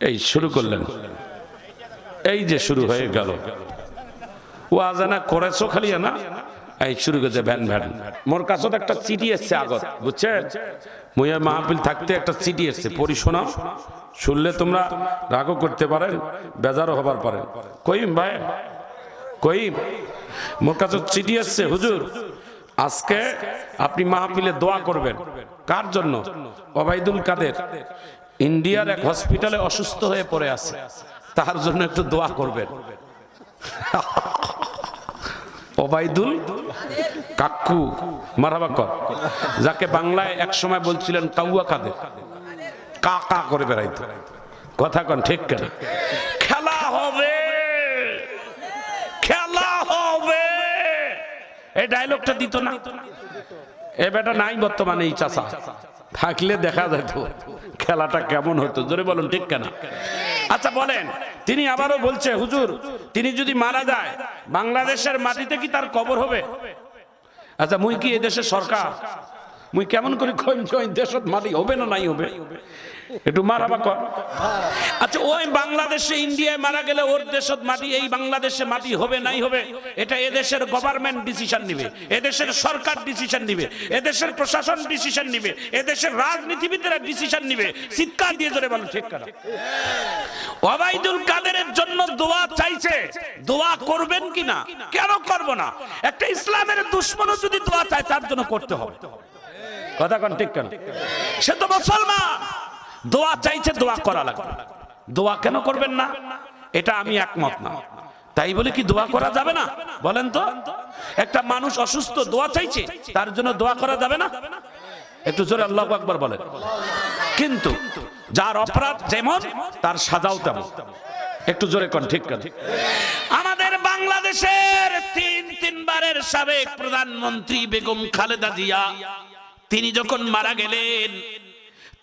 এই শুরু করলেন, এই যে শুরু হয়ে গেল। ও আজানা করেছো খালি না, এই শুরু করেছে ভ্যান ভ্যান। মোর কাছে তো একটা চিঠি এসছে আগত, বুঝছেন? মুইয়া মাহফিল থাকতে একটা চিঠি এসছে, পড়ি শোনাও। শুনলে তোমরা রাগও করতে পারেন, বেজারও হবার পারেন। কইম ভাই, কইম, মোর কাছে চিঠি এসছে, হুজুর আজকে আপনি মাহফিলে দোয়া করবেন। কার জন্য? ওবায়দুল কাদের ইন্ডিয়ার এক হসপিটালে অসুস্থ হয়ে পড়ে আছে, তার জন্য একটু দোয়া করবেন। ওবায়দুল কাকু মারহাবা কর, যাকে বাংলায় এক সময় বলছিলেন কাউয়া কাদের, কা কা করে বেড়াইতো। কথা কন ঠিক কেন? খেলা হবে, খেলা হবে, এই ডায়লগটা দিত না। এ বেটা নাই বর্তমানে, এই চাচা থাকলে দেখা যেত খেলাটা কেমন হতো। জোরে বলুন ঠিক কেন? আচ্ছা বলেন, তিনি আবারও বলছে হুজুর তিনি যদি মারা যায় বাংলাদেশের মাটিতে কি তার কবর হবে? আচ্ছা মুই কি এদেশের সরকার? মুই কেমন করে কইম দেশত মাটি হবে না নাই হবে? একটু মারহাবা কর। আচ্ছা ওই বাংলাদেশে ইন্ডিয়ায় মারা গেলে ওর দেশত মাটি, এই বাংলাদেশে মাটি হবে নাই হবে, এটা এদেশের গভর্নমেন্ট ডিসিশন নিবে, এদেশের সরকার ডিসিশন নিবে, এদেশের প্রশাসন ডিসিশন নিবে, এদেশের রাজনীতিবিদরা ডিসিশন নিবে। চিৎকার দিয়ে জোরে বলো ঠিক কেন? ওবায়দুল কাদেরের জন্য দোয়া চাইছে, দোয়া করবেন কিনা? কেন করব না? একটা ইসলামের দুশমনও যদি দোয়া চায় তার জন্য করতে হবে। কথা কন ঠিক কেন? সে তো মুসলমান, দোয়া চাইছে, দোয়া করা লাগবে। দোয়া কেন করবেন না? এটা আমি একমত না। তাই বলে কি দোয়া করা যাবে না? বলেন তো, একটা মানুষ অসুস্থ দোয়া চাইছে, তার জন্য দোয়া করা যাবে না? একটু জোরে আল্লাহু আকবার বলেন। কিন্তু যার অপরাধ যেমন তার সাজাও তেমন। একটু জোরে কোন ঠিক কেন? আমাদের বাংলাদেশের তিনবারের সাবেক প্রধানমন্ত্রী বেগম খালেদা জিয়া, তিনি যখন মারা গেলেন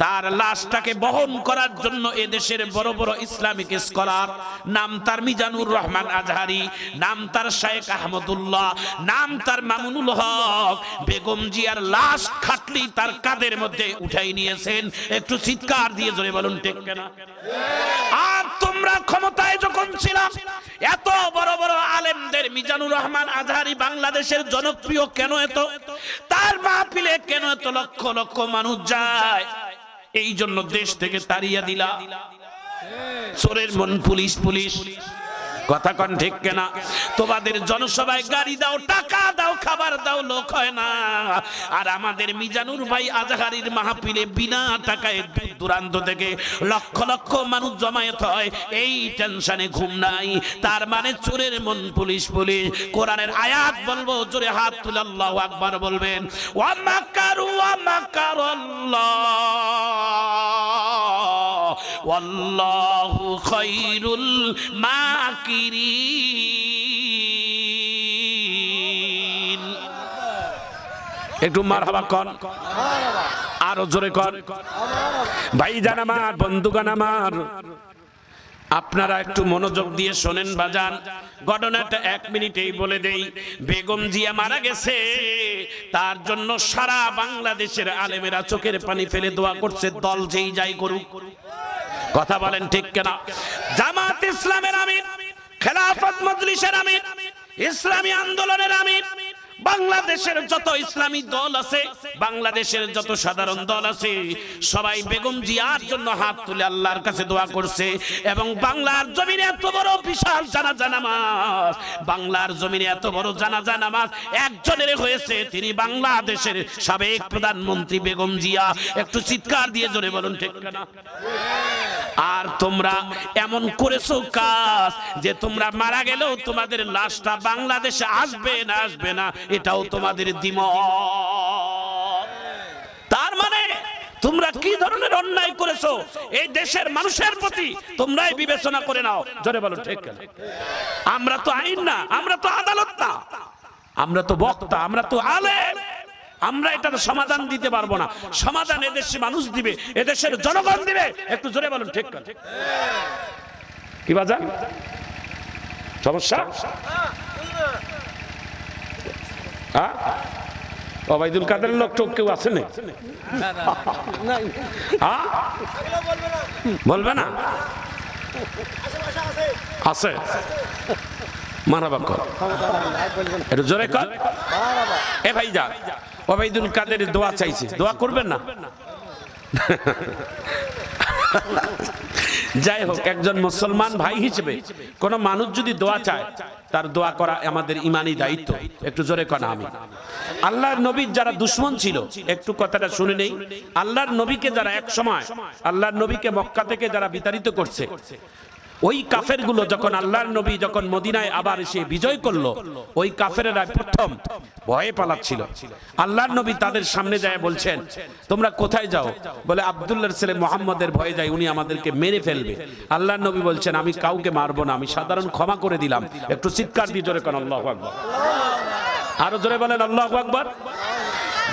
তার লাশটাকে বহন করার জন্য এদেশের বড় বড় ইসলামিক স্কলার, নাম তার মিজানুর রহমান আজহারি, নাম তার শেখ আহমদুল্লাহ, নাম তার মামুনুল হক, বেগম জিয়ার লাশ খাটলি তার কাঁধের মধ্যে উঠাই নিয়েছেন। একটু চিৎকার দিয়ে জোরে বলুন ঠিক কিনা? আর তোমরা ক্ষমতায় যখন ছিলাম, এত বড় বড় আলেমদের মিজানুর রহমান আজহারি বাংলাদেশের জনপ্রিয় কেন এত? তার মাহফিলে কেন এত লক্ষ লক্ষ মানুষ যায়? এই জন্য দেশ থেকে তাড়িয়ে দিলা। চোরের মন পুলিশ পুলিশ। কথা কন ঠিক কেনা? তোমাদের জনসভায় গাড়ি দাও, টাকা দাও, খাবার দাও, লোক হয় না। আর আমাদের মিজানুর ভাই আজহারির মাহফিলে বিনা টাকায় দূর দূরান্ত থেকে লক্ষ লক্ষ মানুষ জমায়েত হয়, এই টেনশনে ঘুম নাই। তার মানে চোরের মন পুলিশ পুলিশ। কোরআনের আয়াত বলবো, জোরে হাত তুলে আল্লাহু আকবার বলবেন। ওয়া মাকারু ওয়া মাকারাল্লাহ ওয়াল্লাহু খায়রুল মাকিরিন। একটু মারহাবা কর, আরো জোরে কর। ভাইজান আমার, বন্ধুগণ আমার, আপনারা একটু মনোযোগ দিয়ে শোনেন বাজান। ঘটনাটা 1 মিনিটেই বলে দেই। বেগম জিয়া মারা গেছে, তার জন্য সারা বাংলাদেশের আলেমেরা চোখের পানি ফেলে দোয়া করছে, দল যেই যাই করুক। কথা বলেন ঠিক কিনা? জামাত ইসলামের আমির, খেলাফত মজলিসের আমির, ইসলামী আন্দোলনের আমির, বাংলাদেশের যত ইসলামী দল আছে, বাংলাদেশের যত সাধারণ দল আছে, সবাই বেগম জিয়ার জন্য হাত তুলে আল্লাহর কাছে দোয়া করছে। এবং বাংলার জমিনে এত বড় বিশাল জানাজা নামাজ, বাংলার জমিনে এত বড় জানাজা নামাজ একজনের হয়েছে, তিনি বাংলাদেশের সাবেক প্রধানমন্ত্রী বেগম জিয়া। একটু চিৎকার দিয়ে জোরে বলুন ঠিক কিনা? আর তোমরা এমন করেছো কাজ যে তোমরা মারা গেলেও তোমাদের লাশটা বাংলাদেশে আসবে না, আসবে না, এটাও তোমাদের দ্বিমত। তার মানে তোমরা কি ধরনের অন্যায় করেছো এই দেশের মানুষের প্রতি, তোমরাই বিবেচনা করে নাও। জোরে বলো ঠিক কিনা? আমরা তো আইন না, আমরা তো আদালত না, আমরা তো বক্তা, আমরা তো আলেম। আমরা এটার সমাধান দিতে পারবো না, সমাধান এদেশের মানুষ দিবে, এদেশের জনগণ দিবে। একটু জোরে বলুন ঠিক কিনা? কি বাজান সমস্যা? ওবায়দুল কাদেরের লোক টোক কেউ আছে না? বলবে না? আছে মারহাবা কর, একটু জোরে কর। এ ভাই যা, ওবাইদুল কাদের দোয়া চাইছে, দোয়া করবেন না? যাই হোক, একজন মুসলমান ভাই হিসেবে কোন মানুষ যদি দোয়া চায়, তার দোয়া করা আমাদের ইমানি দায়িত্ব। একটু জোরে কর আমি। আল্লাহর নবীর যারা দুশমন ছিল, একটু কথাটা শুনে নেই। আল্লাহর নবীকে যারা এক সময়, আল্লাহর নবীকে মক্কা থেকে যারা বিতাড়িত করছে, ওই কাফেরগুলো যখন আল্লাহর নবী যখন মদিনায় আবার এসে বিজয় করলো, ওই কাফেরেরা প্রথম ভয়ে পালাচ্ছিল। আল্লাহর নবী তাদের সামনে যায় বলছেন, তোমরা কোথায় যাও? বলে আব্দুল্লাহর ছেলে মুহাম্মদের ভয়ে যাই, উনি আমাদেরকে মেরে ফেলবে। আল্লাহর নবী বলছেন, আমি কাউকে মারবো না, আমি সাধারণ ক্ষমা করে দিলাম। একটু চিৎকার দিয়ে জোরে করেন আল্লাহু আকবার। আরো জোরে বলেন আল্লাহু আকবার।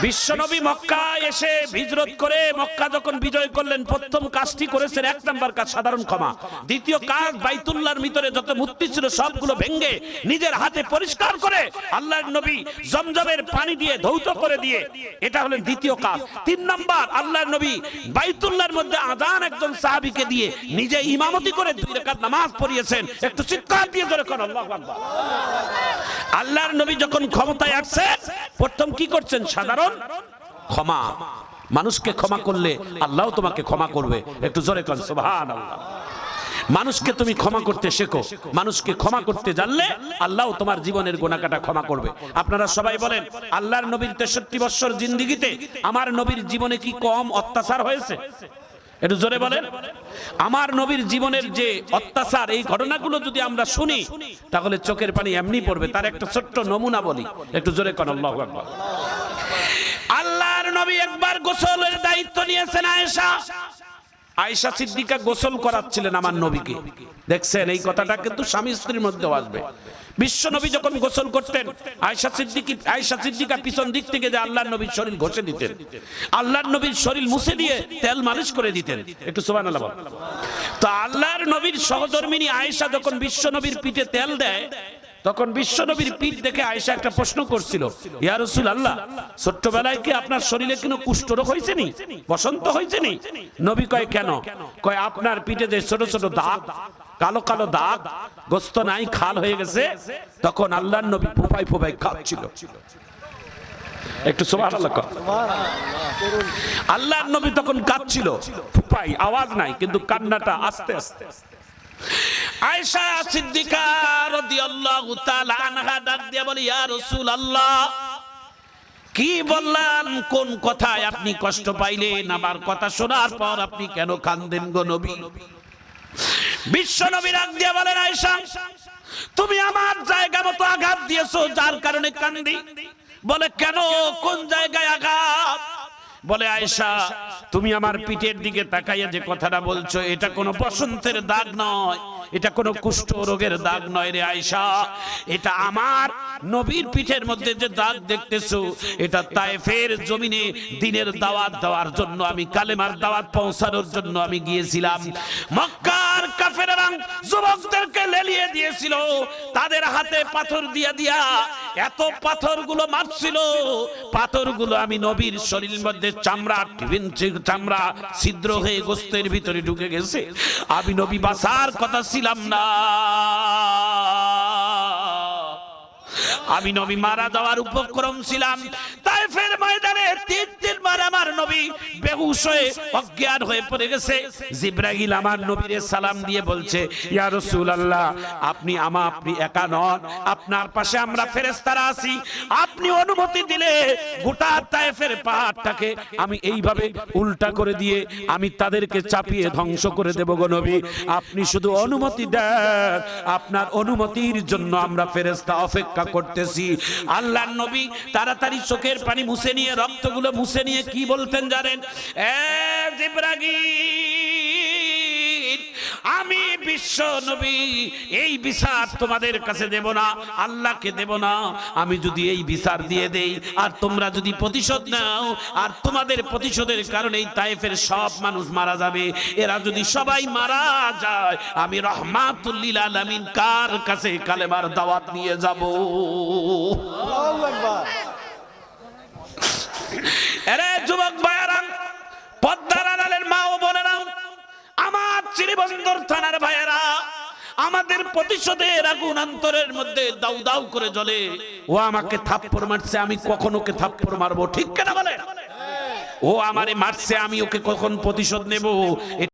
বিশ্বনবী মক্কা এসে হিজরত করে মক্কা যখন বিজয় করলেন, প্রথম কাজটি করেছেন, এক নাম্বার কাজ সাধারণ ক্ষমা। দ্বিতীয় কাজ, বাইতুল্লাহর ভিতরে যত মূর্তি ছিল সবগুলো ভেঙে নিজের হাতে পরিষ্কার করে আল্লাহর নবী জমজমের পানি দিয়ে ধৌত করে দিয়ে, এটা হলো দ্বিতীয় কাজ। তিন নাম্বার, আল্লাহর নবী বাইতুল্লাহর মধ্যে আযান একজন সাহাবীকে দিয়ে নিজে ইমামতি করে 2 রাকাত নামাজ পড়িয়েছেন। একটু চিৎকার দিয়ে জোরে করুন আল্লাহু আকবার। আল্লাহর নবী যখন ক্ষমতায় আসছেন, প্রথম কি করছেন? সাধারণ ক্ষমা। মানুষকে ক্ষমা করলে আল্লাহ তোমাকে ক্ষমা করবে। একটু জোরে কর সুবহানাল্লাহ। মানুষকে তুমি ক্ষমা করতে শেখো, মানুষকে ক্ষমা করতে জানলে আল্লাহ তোমার জীবনের গুনাহটা ক্ষমা করবে। আপনারা সবাই বলেন, আল্লাহর নবীর 63 বছর জিন্দেগিতে আমার নবীর জীবনে কি কম অত্যাচার হয়েছে? একটু জোরে বলেন। আমার নবীর জীবনের যে অত্যাচার, এই ঘটনাগুলো যদি আমরা শুনি, তাহলে চোখের পানি এমনি পড়বে। তার একটা ছোট্ট নমুনা বলি, একটু জোরে কর আল্লাহু আকবার। আল্লাহর নবী একবার গোসলের দায়িত্ব নিয়েছেন আয়েশা। আয়েশা সিদ্দিকা গোসল করাচ্ছিলেন আমার নবীকে। দেখছেন, এই কথাটা কিন্তু স্বামী স্ত্রীর মধ্যেও আসবে। বিশ্ব নবী যখন গোসল করতেন, আয়েশা সিদ্দিকা পিছন দিক থেকে যে আল্লাহর নবীর শরীর ঘষে দিতেন, আল্লাহর নবীর শরীর মুছে দিয়ে তেল মালিশ করে দিতেন। একটু সুবহানাল্লাহ। তো আল্লাহর নবীর সহধর্মিনী আয়েশা যখন বিশ্ব নবীর পিঠে তেল দেয়, তখন বিশ্ব নবীর পিঠ দেখে আয়েশা একটা প্রশ্ন করছিল, ইয়া রাসূলুল্লাহ, ছোট্টবেলায় কি আপনার শরীরে কোনো কুষ্ঠরোগ হয়েছে নি, বসন্ত হয়েছে নি? নবী কয়, কেন? কয়, আপনার পিঠে যে ছোট ছোট দাগ, কালো কালো দাগ, গোস্ত নাই, খাল হয়ে গেছে। তখন আল্লাহর নবী ফুপাই ফুপাই কাঁদছিল। একটু সুবহানাল্লাহ। আল্লাহর নবী তখন কাঁদছিল, ফুপাই, আওয়াজ নাই, কিন্তু কান্নাটা আস্তে আস্তে। আয়েশা সিদ্দিকা রাদিয়াল্লাহু তাআলা আনহা ডাক দিয়ে বলে, ইয়া রাসূলুল্লাহ, কি বললাম, কোন কথায় আপনি কষ্ট পাইলেন? আমার কথা শোনার পর আপনি কেন কাঁদেন গো নবী? বিশ্ব নবী ডাক দিয়ে বলেন, আয়েশা, তুমি আমার জায়গা মতো আঘাত দিয়েছো, যার কারণে কান্দি। বলে, কেন, কোন জায়গায় আঘাত? বলে, আয়েশা, তুমি আমার পিঠের দিকে তাকাইয়া যে কথাটা বলছো, এটা কোনো বসন্তের দাগ নয়, এটা কোনো কুষ্ঠ রোগের দাগ নয় রে আয়েশা। এটা আমার নবীর পিঠের মধ্যে যে দাগ দেখতেছো, এটা তায়েফের জমিনে দিনের দাওয়াত দেওয়ার জন্য, আমি কালেমার দাওয়াত পৌঁছানোর জন্য আমি গিয়েছিলাম। মক্কার কাফেররা যুবকদেরকে লেলিয়ে দিয়েছিল, তাদের হাতে পাথর দিয়া দিয়া এত পাথরগুলো মারছিল, পাথরগুলো আমি নবীর শরীরের মধ্যে চামড়া ছিদ্র হয়ে গোস্তের ভিতরে ঢুকে গেছে। আমি নবী বাঁচার কথা ছিলাম না, আমি নবী মারা যাওয়ার উপক্রম ছিলাম। তায়েফের ময়দানে 3 বার আমার নবী বেহুশ হয়ে অজ্ঞান হয়ে পড়ে গেছে। জিবরাইল আমার নবীরে সালাম দিয়ে বলছে, ইয়া রাসূলুল্লাহ, আপনি একা নন, আপনার পাশে আমরা ফেরেশতারা আছি। আপনি অনুমতি দিলে গোটা তায়েফের পাহাড়টাকে আমি এইভাবে উল্টা করে দিয়ে আমি তাদেরকে চাপিয়ে ধ্বংস করে দেব গো নবী। আপনি শুধু অনুমতি দেন, আপনার অনুমতির জন্য আমরা ফেরেশতা অপেক্ষা করতেছি। আল্লাহর নবী তাড়াতাড়ি চোখের পানি মুছে নিয়ে, রক্তগুলো মুছে নিয়ে কি বলতেন জানেন? জিবরাইল, আমি বিশ্ব নবী এই বিচার তোমাদের কাছে দেব না, আল্লাহকে দেব না। আমি যদি এই বিচার দিয়ে দেই আর তোমরা যদি প্রতিশোধ নাও, আর তোমাদের প্রতিশোধের কারণে এই তায়েফের সব মানুষ মারা যাবে, এরা যদি সবাই মারা যায়, আমি রহমাতুল লিল আলামিন কার কাছে কালেমার দাওয়াত নিয়ে যাব? আল্লাহু আকবার। এরে যুবক ভাইরা, পদ্মার আড়ালের মা ও বোনেরা, আমার শ্রীবন্দর থানার ভাইয়েরা, আমাদের প্রতিশোধের আগুন অন্তরের মধ্যে দাউ দাউ করে জ্বলে। ও আমাকে থাপ্পড় মারছে, আমি কখন ওকে থাপ্পড় মারবো? ঠিক কিনা বলে? ও আমারে মারছে, আমি ওকে কখন প্রতিশোধ নেব?